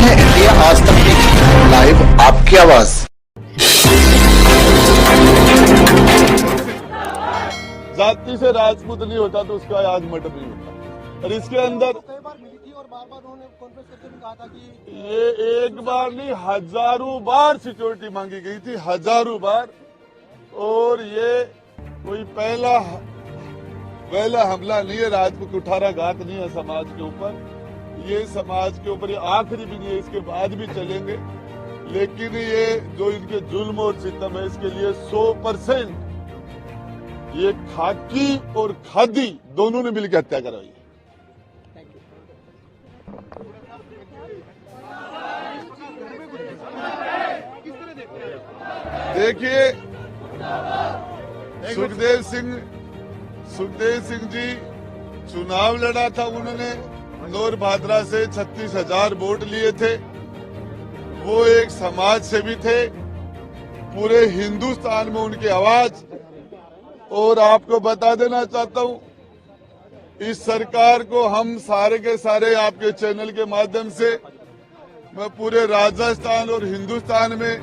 हैं इंडिया आज तक की लाइव आपकी आवाज। जाति से राजपूत नहीं होता तो उसका आज मर्डर नहीं होता। और इसके अंदर कई बार मिली थी और बार बार उन्होंने कॉन्फ्रेंस करते हुए कहा था कि ये एक बार नहीं हजारों बार सिक्योरिटी मांगी गई थी, हजारों बार। और ये कोई पहला हमला नहीं है, राजपूत कुठाराघात नहीं है समाज के ऊपर। ये समाज के ऊपर ये आखिरी भी नहीं है, इसके बाद भी चलेंगे। लेकिन ये जो इनके जुल्म और सितम है, इसके लिए 100% ये खाकी और खादी दोनों ने मिलकर हत्या कराई है। देखिए सुखदेव सिंह जी चुनाव लड़ा था, उन्होंने नौर भादरा से 36,000 वोट लिए थे। वो एक समाज सेवी थे, पूरे हिंदुस्तान में उनकी आवाज। और आपको बता देना चाहता हूं, इस सरकार को हम सारे के सारे आपके चैनल के माध्यम से मैं पूरे राजस्थान और हिंदुस्तान में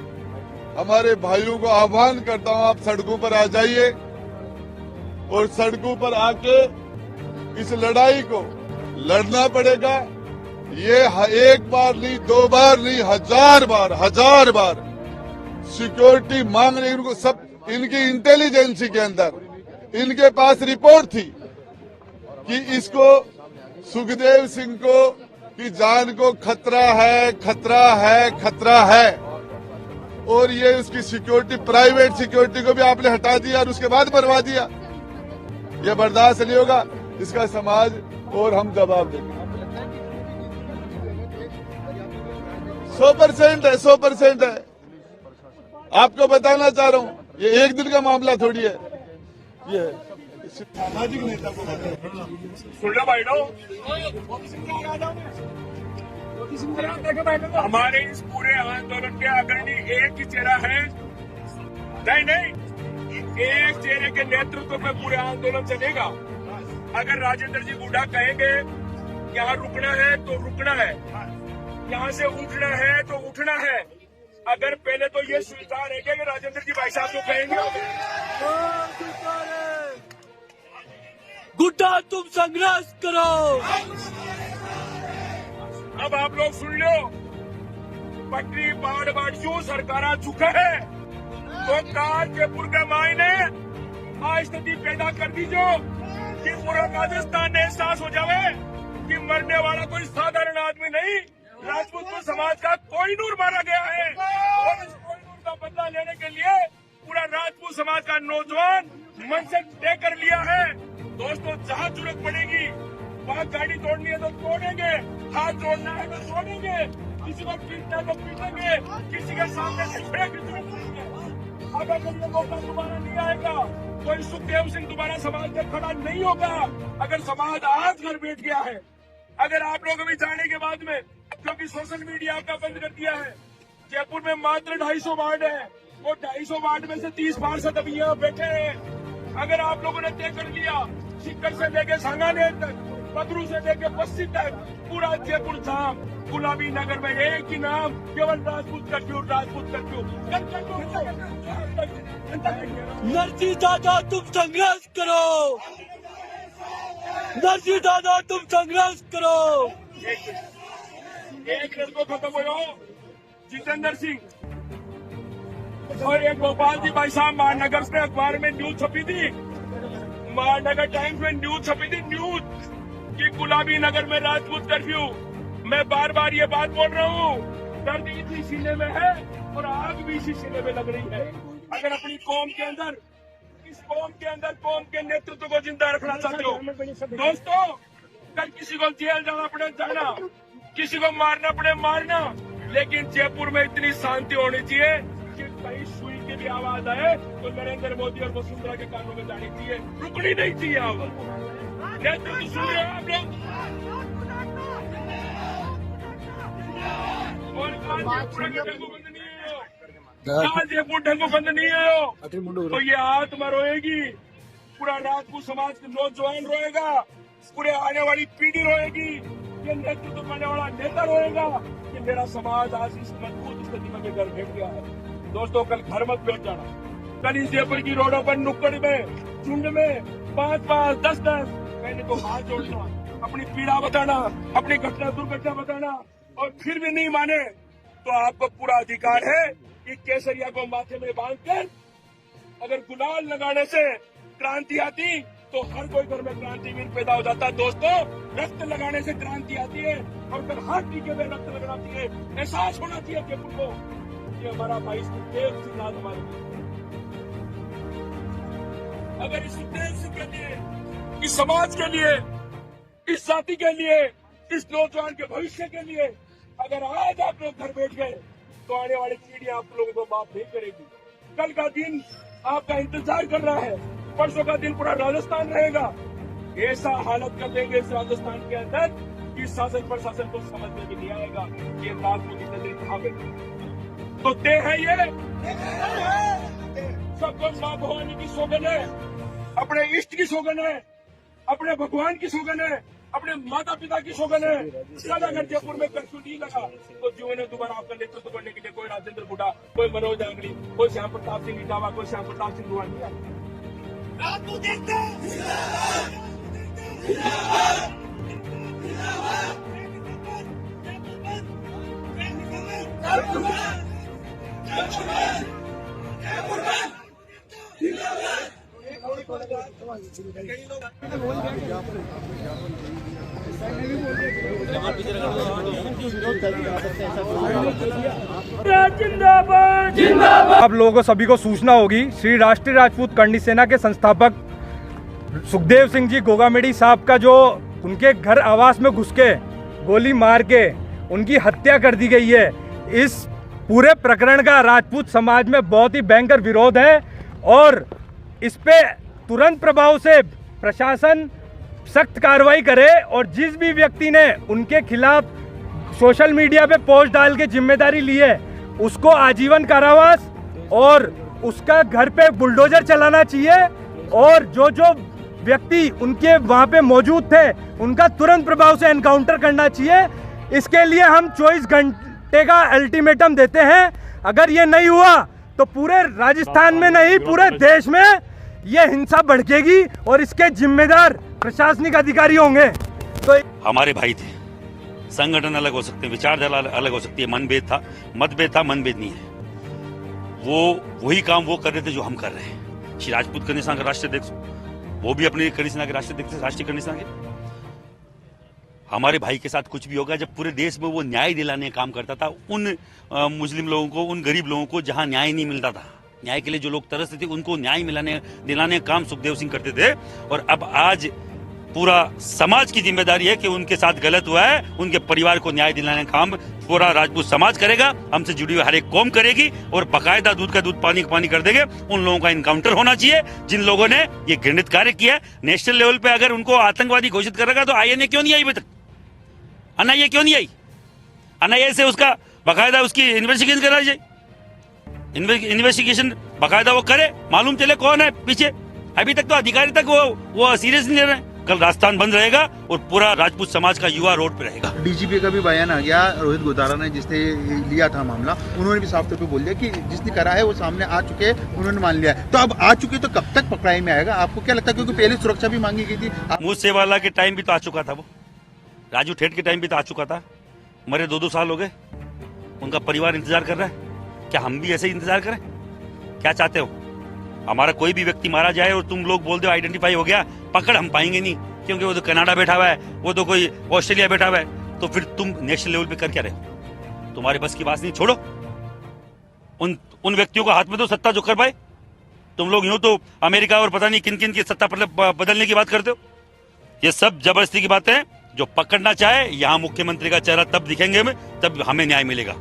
हमारे भाइयों को आह्वान करता हूं, आप सड़कों पर आ जाइए और सड़कों पर आके इस लड़ाई को लड़ना पड़ेगा। ये एक बार नहीं, 2 बार नहीं, 1000 बार सिक्योरिटी मांग रही उनको। सब इनकी इंटेलिजेंसी के अंदर इनके पास रिपोर्ट थी कि इसको सुखदेव सिंह को की जान को खतरा है। और ये उसकी सिक्योरिटी, प्राइवेट सिक्योरिटी को भी आपने हटा दिया और उसके बाद मरवा दिया। ये बर्दाश्त नहीं होगा, इसका समाज और हम जवाब देंगे। 100% है। आपको बताना चाह रहा हूँ, ये एक दिन का मामला थोड़ी है। ये सामाजिक नेता को हमारे इस पूरे आंदोलन के अग्रणी एक ही चेहरा है। नहीं, एक चेहरे के नेतृत्व में पूरे आंदोलन चलेगा। अगर राजेंद्र जी बूढ़ा कहेंगे यहाँ रुकना है तो रुकना है, यहाँ से उठना है तो उठना है। अगर पहले तो ये स्वीकार है कि राजेंद्र जी भाई साहब जो कहेंगे गुड्डा तुम संघर्ष करो। अब आप लोग सुन लो, पटरी बाड़ जो सरकार चुका है तो कार जयपुर के मायने आज स्थिति पैदा कर दीजो कि पूरा राजस्थान ने एहसास हो जावे कि मरने वाला कोई साधारण आदमी नहीं, राजपूत समाज का कोई नूर मारा गया है। और इस कोई नूर का बदला लेने के लिए पूरा राजपूत समाज का नौजवान मन से तय कर लिया है। दोस्तों, जहाँ जरूरत पड़ेगी वहाँ गाड़ी तोड़नी है तो तोड़ेंगे, हाथ जोड़ना है तो जोड़ेंगे, किसी को पीटना है तो पीटेंगे, किसी के सामने से फेंक देंगे। अगर ये मौका दोबारा नहीं आएगा, कोई सुखदेव सिंह दोबारा समाज में खड़ा नहीं होगा। अगर समाज आज घर बैठ गया है, अगर आप लोग अभी जाने के बाद में, क्योंकि सोशल मीडिया आपका बंद कर दिया है, जयपुर में मात्र 250 वार्ड है, वो 250 वार्ड में से 30 पार्षद अभी यहाँ बैठे हैं। अगर आप लोगों ने तय कर लिया, सीकर से लेके सांगानेर तक, पदरू से लेके बस्ती तक, पूरा जयपुर धाम, गुलाबी नगर में एक ही नाम, केवल राजपूत कर्फ्यू। नरसी दादा तुम संघर्ष करो, नरसी दादा तुम संघर्ष करो। एक लड़को खत्म हो जाओ, जितेंद्र सिंह और एक गोपाल जी भाई साहब महानगर से अखबार में न्यूज छपी थी, महानगर टाइम्स में न्यूज छपी थी, न्यूज कि गुलाबी नगर में राजपूत कर्फ्यू। मैं बार बार ये बात बोल रहा हूँ, दर्द इसी सीने में है और आग भी इसी सीने में लग रही है। अगर अपनी कौम के अंदर, इस कौम के अंदर कौम के नेतृत्व को जिंदा रखना चाहते हो दोस्तों, कल किसी को जेल जाना पड़े जाना, किसी को मारना पड़े मारना, लेकिन जयपुर में इतनी शांति होनी चाहिए कि कहीं सुई की भी आवाज आए तो नरेंद्र मोदी और वसुंधरा के कानों में जानी चाहिए, रुकनी नहीं चाहिए आवाज। नेतृत्व सुन रहे हैं आप लोग? और जयपुर ढंगो बंद नहीं है तो ये आत्मा रोएगी, पूरा राजपूत समाज के नौजवान रोएगा, पूरे आने वाली पीढ़ी रोएगी। ये नेतृत्व करने वाला नेता रोएगा कि मेरा समाज आज इस मजबूत स्थिति में घर बैठ गया है। दोस्तों, कल घर मत बैठ जाना। कल इस जयपुर की रोडों पर नुक्कड़ में, झुंड में 5-5, 10-10 मैंने तो हाथ जोड़ना, अपनी पीड़ा बताना, अपनी घटना दुर्घटना बताना, और फिर भी नहीं माने तो आपको पूरा अधिकार है कि केसरिया को माथे में बांधकर अगर गुलाल लगाने से क्रांति आती तो हर कोई घर में क्रांतिवीर पैदा हो जाता। दोस्तों, रक्त लगाने से क्रांति आती है, और फिर हर टीके में रक्त लगना चाहिए। एहसास होना चाहिए जयपुर को कि हमारा भाई सुखदेव सिंह आज हमारे बीच में। अगर इस सुखदेव सिंह के लिए, इस समाज के लिए, इस जाति के लिए, इस नौजवान के भविष्य के लिए अगर आज आप लोग घर बैठ गए तो आने वाली पीढ़ियां आप लोगों को माफ नहीं करेगी। कल का दिन आपका इंतजार कर रहा है, परसों का दिन पूरा राजस्थान रहेगा। ऐसा हालत कर देंगे इस राजस्थान के अंदर कि शासन प्रशासन को समझ में भी नहीं आएगा ये राजपूत की नजर कहाँ गई। तो तय है ये सबको मां भवानी की सौगंध है, अपने इष्ट की सौगंध है, अपने भगवान की सौगंध है, अपने माता पिता की सौगंध है। कल अगर जयपुर में कर्फ्यू नहीं लगा तो जीवन ने दोबारा आपका नेतृत्व करने के लिए कोई राजेंद्र बुढ़ा, कोई मनोज आंगड़ी, कोई श्याम प्रताप सिंह इटावा, कोई श्याम प्रताप सिंह दुआ नहीं आया। जिंदाबाद जिंदाबाद। आप लोगों को सभी को सूचना होगी, श्री राष्ट्रीय राजपूत करणी सेना के संस्थापक सुखदेव सिंह जी गोगामेडी साहब का जो उनके घर आवास में घुस के गोली मार के उनकी हत्या कर दी गई है। इस पूरे प्रकरण का राजपूत समाज में बहुत ही भयंकर विरोध है और इस पे तुरंत प्रभाव से प्रशासन सख्त कार्रवाई करे और जिस भी व्यक्ति ने उनके खिलाफ सोशल मीडिया पे पोस्ट डाल के जिम्मेदारी ली है उसको आजीवन कारावास और उसका घर पे बुलडोजर चलाना चाहिए और जो जो व्यक्ति उनके वहां पे मौजूद थे उनका तुरंत प्रभाव से एनकाउंटर करना चाहिए। इसके लिए हम 24 घंटे का अल्टीमेटम देते हैं। अगर ये नहीं हुआ तो पूरे राजस्थान में नहीं पूरे देश में ये हिंसा भड़केगी और इसके जिम्मेदार प्रशासनिक अधिकारी होंगे। तो हमारे भाई थे, संगठन अलग हो सकते हैं, विचारधारा अलग हो सकती है, मतभेद था, मनभेद नहीं है। वो वही काम वो कर रहे थे जो हम कर रहे हैं। श्री राजपूत करणी सेना के राष्ट्रीय अध्यक्ष, वो भी अपने करणी सेना के राष्ट्रीय अध्यक्ष, राष्ट्रीय करणी सेना के। हमारे भाई के साथ कुछ भी होगा, जब पूरे देश में वो न्याय दिलाने का काम करता था, उन मुस्लिम लोगों को, उन गरीब लोगों को जहां न्याय नहीं मिलता था, न्याय के लिए जो लोग तरसते थे, उनको न्याय दिलाने का काम सुखदेव सिंह करते थे। और अब आज पूरा समाज की जिम्मेदारी है कि उनके साथ गलत हुआ है, उनके परिवार को न्याय दिलाने का काम पूरा राजपूत समाज करेगा, हमसे जुड़ी हुई हर एक कौम करेगी और बाकायदा दूध का दूध पानी का पानी कर देंगे। उन लोगों का इनकाउंटर होना चाहिए जिन लोगों ने ये घृणित कार्य किया है। नेशनल लेवल पे अगर उनको आतंकवादी घोषित करेगा तो INA क्यों नहीं आई अभी तक? NIA क्यों नहीं आई? NIA से उसका बाकायदा उसकी इन्वेस्टिगेशन कराई जाए, इन्वेस्टिगेशन बाकायदा वो करे, मालूम चले कौन है पीछे। अभी तक तो अधिकारी तक वो सीरियस नहीं ले रहे हैं। कल राजस्थान बंद रहेगा और पूरा राजपूत समाज का युवा रोड पे रहेगा। DGP का भी बयान आ गया, रोहित गोतारा ने जिसने लिया था मामला, उन्होंने भी साफ तौर पे बोल दिया कि जिसने करा है वो सामने आ चुके हैं, उन्होंने मान लिया है। तो अब आ चुके तो कब तक पकड़ाई में आएगा? आपको क्या लगता है? क्योंकि पहले सुरक्षा भी मांगी गई थी। मुझसे वाला के टाइम भी तो आ चुका था, वो राजू ठेठ के टाइम भी तो आ चुका था, मरे 2-2 साल हो गए, उनका परिवार इंतजार कर रहा है। क्या हम भी ऐसे ही इंतजार करें? क्या चाहते हो? हमारा कोई भी व्यक्ति मारा जाए और तुम लोग बोल दो आइडेंटिफाई हो गया, पकड़ हम पाएंगे नहीं, क्योंकि वो तो कनाडा बैठा हुआ है, वो तो कोई ऑस्ट्रेलिया बैठा हुआ है। तो फिर तुम नेशनल लेवल पे कर क्या रहे हो? तुम्हारे बस की बात नहीं, छोड़ो। उन व्यक्तियों को हाथ में तो सत्ता जो कर पाए। तुम लोग यूं तो अमेरिका और पता नहीं किन किन की सत्ता बदलने की बात करते हो। ये सब जबरदस्ती की बातें हैं। जो पकड़ना चाहे, यहाँ मुख्यमंत्री का चेहरा तब दिखेंगे तब हमें न्याय मिलेगा।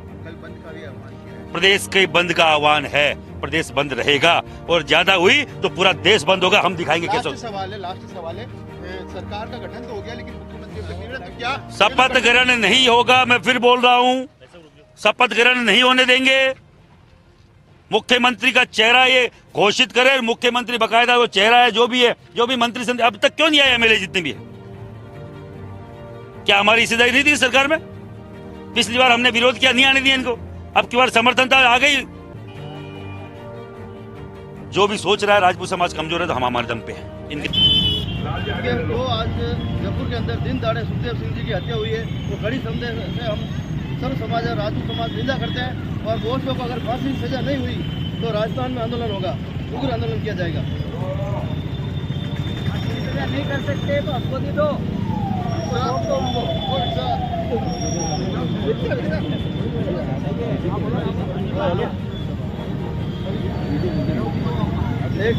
प्रदेश के बंद का आह्वान है, प्रदेश बंद रहेगा और ज्यादा हुई तो पूरा देश बंद होगा। हम दिखाएंगे कैसे। लास्ट सवाल है, सरकार का गठन तो हो गया लेकिन मुख्यमंत्री तो क्या शपथ ग्रहण नहीं होगा? मैं फिर बोल रहा हूँ, शपथ ग्रहण नहीं होने देंगे। मुख्यमंत्री का चेहरा ये घोषित करे, मुख्यमंत्री बकायदा वो चेहरा है, जो भी है, जो भी मंत्री अब तक क्यों नहीं आए MLA जितने भी है? क्या हमारी हिस्सेदारी नहीं थी सरकार में? पिछली बार हमने विरोध किया, नहीं आने दिया इनको, अब की बार समर्थनता आ गई। जो भी सोच रहा है राजपूत समाज कमजोर है तो हम हमारे दम पे हैं। इनके तो आज जयपुर के अंदर दिन दहाड़े सुखदेव सिंह जी की हत्या हुई है, वो कड़ी संदेश से हम सब समाज और राजपूत समाज निंदा करते हैं। और दोषियों को अगर फांसी की सजा नहीं हुई तो राजस्थान में आंदोलन होगा, उग्र आंदोलन किया जाएगा। नहीं कर सकते तो हमको दे दो। एक